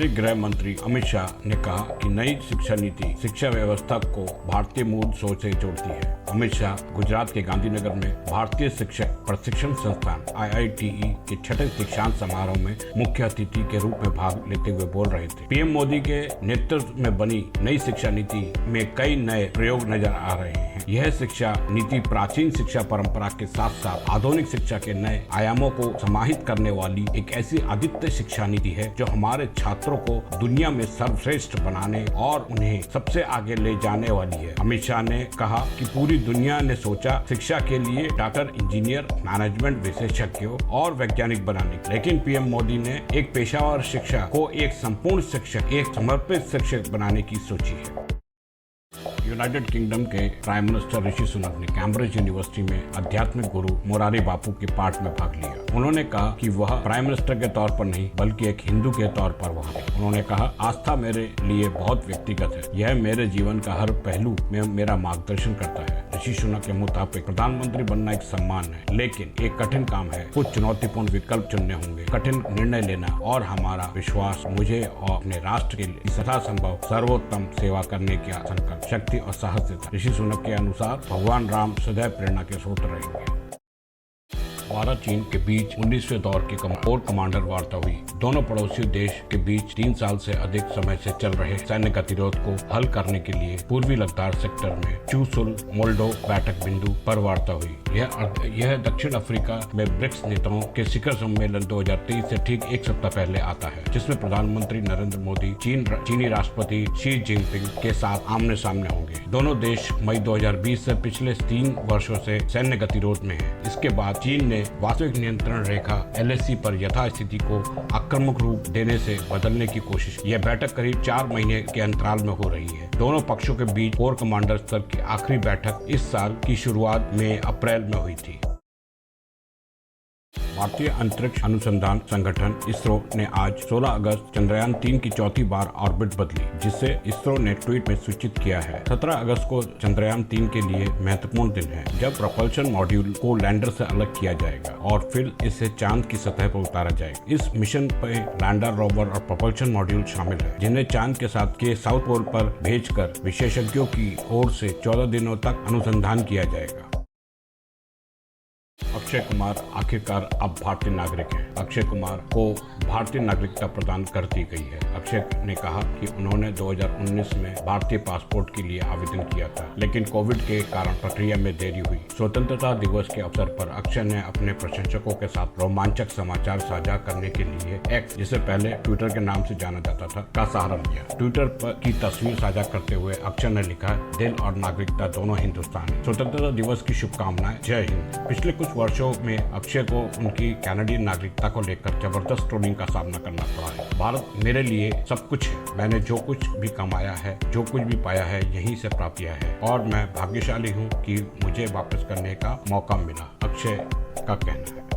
केंद्रीय गृह मंत्री अमित शाह ने कहा कि नई शिक्षा नीति शिक्षा व्यवस्था को भारतीय मूल सोच से जोड़ती है। अमित शाह गुजरात के गांधीनगर में भारतीय शिक्षक प्रशिक्षण संस्थान IITE के छठे दीक्षांत समारोह में मुख्य अतिथि के रूप में भाग लेते हुए बोल रहे थे। पीएम मोदी के नेतृत्व में बनी नई शिक्षा नीति में कई नए प्रयोग नजर आ रहे हैं। यह शिक्षा नीति प्राचीन शिक्षा परंपरा के साथ साथ आधुनिक शिक्षा के नए आयामों को समाहित करने वाली एक ऐसी अद्वितीय शिक्षा नीति है जो हमारे छात्रों को दुनिया में सर्वश्रेष्ठ बनाने और उन्हें सबसे आगे ले जाने वाली है। अमित शाह ने कहा कि पूरी दुनिया ने सोचा शिक्षा के लिए डॉक्टर, इंजीनियर, मैनेजमेंट विशेषज्ञों और वैज्ञानिक बनाने, लेकिन पीएम मोदी ने एक पेशेवर शिक्षा को एक संपूर्ण शिक्षक, एक समर्पित शिक्षक बनाने की सोची है। यूनाइटेड किंगडम के प्राइम मिनिस्टर ऋषि सुनक ने कैम्ब्रिज यूनिवर्सिटी में आध्यात्मिक गुरु मोरारी बापू के पाठ में भाग लिया। उन्होंने कहा कि वह प्राइम मिनिस्टर के तौर पर नहीं बल्कि एक हिंदू के तौर पर वहां थे। उन्होंने कहा, आस्था मेरे लिए बहुत व्यक्तिगत है, यह मेरे जीवन का हर पहलू में मेरा मार्गदर्शन करता है। ऋषि सुनक के मुताबिक प्रधानमंत्री बनना एक सम्मान है, लेकिन एक कठिन काम है। कुछ चुनौतीपूर्ण विकल्प चुनने होंगे, कठिन निर्णय लेना और हमारा विश्वास मुझे और अपने राष्ट्र के लिए सदा संभव सर्वोत्तम सेवा करने की संकल्प, शक्ति और साहस देता है। ऋषि सुनक के अनुसार भगवान राम सदैव प्रेरणा के स्रोत रहेंगे। भारत चीन के बीच 19वें दौर की कोर कमांडर वार्ता हुई। दोनों पड़ोसी देश के बीच 3 साल से अधिक समय से चल रहे सैन्य गतिरोध को हल करने के लिए पूर्वी लद्दाख सेक्टर में चुशुल मोल्डो बैठक बिंदु पर वार्ता हुई। यह दक्षिण अफ्रीका में ब्रिक्स नेताओं के शिखर सम्मेलन 2023 से ठीक एक सप्ताह पहले आता है, जिसमें प्रधानमंत्री नरेंद्र मोदी चीनी राष्ट्रपति शी जिनपिंग के साथ आमने सामने होंगे। दोनों देश मई 2020 से पिछले 3 वर्षों से सैन्य गतिरोध में हैं। इसके बाद चीन ने वास्तविक नियंत्रण रेखा LAC पर यथास्थिति को आक्रामक रूप देने से बदलने की कोशिश। यह बैठक करीब 4 महीने के अंतराल में हो रही है। दोनों पक्षों के बीच कोर कमांडर स्तर की आखिरी बैठक इस साल की शुरुआत में अप्रैल में हुई थी। भारतीय अंतरिक्ष अनुसंधान संगठन इसरो ने आज 16 अगस्त चंद्रयान 3 की चौथी बार ऑर्बिट बदली, जिससे इसरो ने ट्वीट में सूचित किया है। 17 अगस्त को चंद्रयान 3 के लिए महत्वपूर्ण दिन है, जब propulsion मॉड्यूल को लैंडर से अलग किया जाएगा और फिर इसे चांद की सतह पर उतारा जाएगा। इस मिशन पे लैंडर, रोवर और propulsion मॉड्यूल शामिल है, जिन्हें चांद के साउथ पोल पर भेजकर विशेषज्ञों की ओर से 14 दिनों तक अनुसंधान किया जाएगा। अक्षय कुमार आखिरकार अब भारतीय नागरिक हैं। अक्षय कुमार को भारतीय नागरिकता प्रदान कर दी गई है। अक्षय ने कहा कि उन्होंने 2019 में भारतीय पासपोर्ट के लिए आवेदन किया था, लेकिन कोविड के कारण प्रक्रिया में देरी हुई। स्वतंत्रता दिवस के अवसर पर अक्षय ने अपने प्रशंसकों के साथ रोमांचक समाचार साझा करने के लिए एक्स, जिसे पहले ट्विटर के नाम से जाना जाता था, का सहारा लिया। ट्विटर पर की तस्वीर साझा करते हुए अक्षय ने लिखा, दिल और नागरिकता दोनों हिंदुस्तान है। स्वतंत्रता दिवस की शुभकामनाएं, जय हिंद। पिछले कुछ वर्षों में अक्षय को उनकी कैनेडियन नागरिकता को लेकर जबरदस्त ट्रोलिंग का सामना करना पड़ा है। भारत मेरे लिए सब कुछ है, मैंने जो कुछ भी कमाया है, जो कुछ भी पाया है, यहीं से प्राप्त किया है और मैं भाग्यशाली हूँ कि मुझे वापस करने का मौका मिला, अक्षय का कहना है।